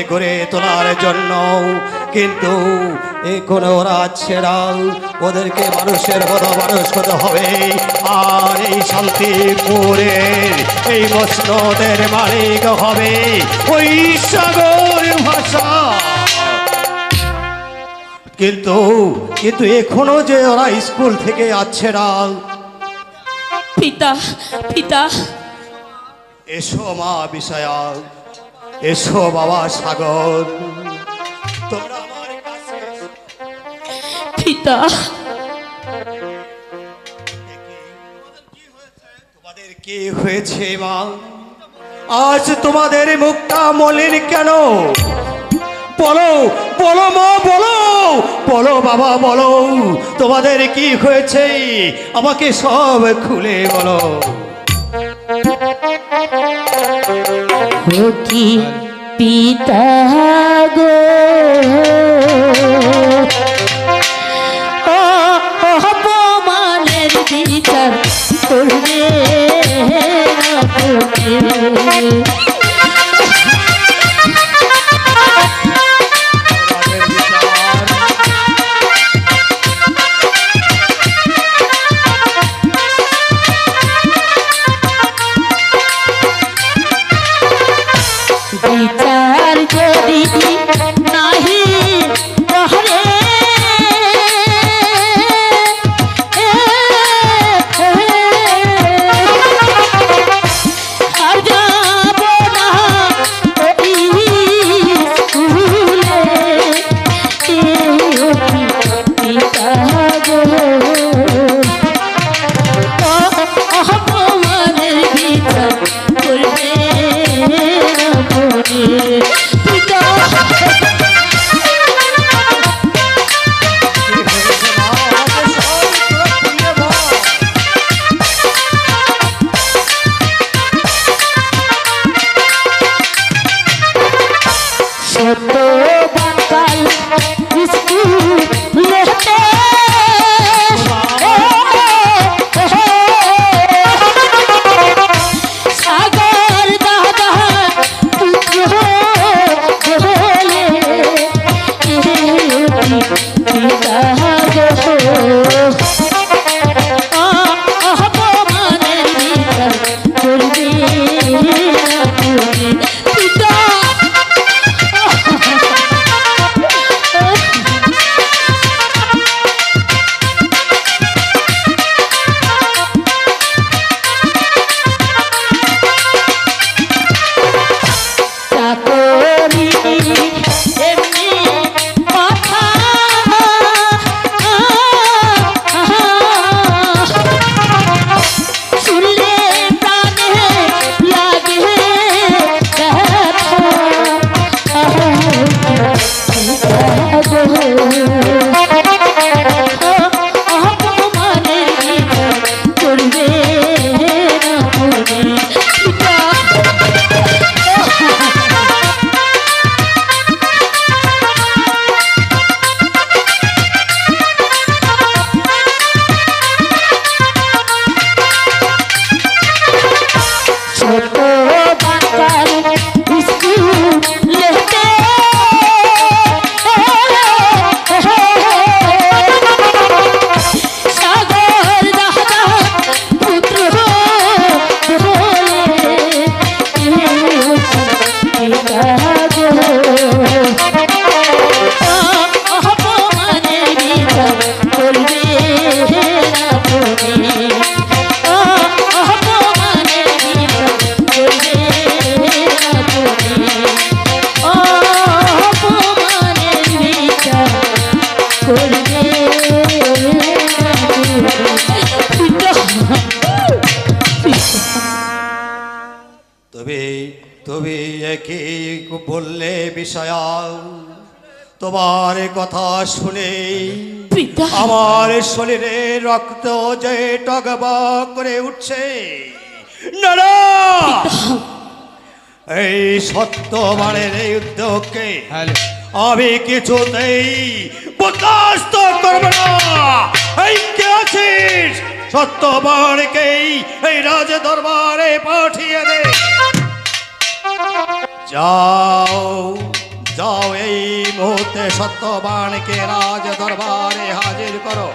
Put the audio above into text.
করে তোলার জন্য, কিন্তু এখনো ওরা ছেড়া, ওদেরকে মানুষের মতো মানুষ হতে হবে। আর এই শান্তিপুরের এই মসনদের মালিক হবে ওই সাগর ভাষা। কিন্তু কিন্তু এখনো যে ওরা স্কুল থেকে আসছে না। পিতা পিতা, এসো মা বিষয়া, এসো বাবা সাগর, তোমরা আমার কাছে। পিতা, তোমাদের কি হয়েছে মা? আজ তোমাদের মুখটা মলিন কেন? বলো বলো মা, বলো বলো বাবা, বলো তোমাদের কি হয়েছে, আমাকে সব খুলে বলো। কি পিতা গো, অপমানের বিচার করবে বিচার যদি নাহি করে, আর যাব না ওই স্কুলে। পিতা গো, অপমানের বিচার করবে পিতা। সত্য বাকাল স্কুল লেতে সাগর দাদা পুত্র বলে পিতা অপমানের বিচার করবে পিতা। চাকরি এমনি কথা, শুনলে প্রাণে লাগে অপমানের বিচার করবে পিতা। ছোট বাচ্চার স্কুল লেতে সাগর দাদা পুত্র বলে অপমানের বিচার করবে অপমানের বিচার করবে অপমানের বিচার করবে। তবে তবে একে বললে বিষয়া, তোমার কথা শুনে পিতা, আমার শরীরে রক্ত যে টগবগ করে উঠছে। না না, এই সত্যবানের এই উদ্যোগকে আমি কিছুতেই বরদাস্ত করব না। এই কে আছিস, সত্যবানকেই এই রাজ দরবারে পাঠিয়ে দে। যাও যাও এই মুহূর্তে সত্যবানকে রাজ দরবারে হাজির করো।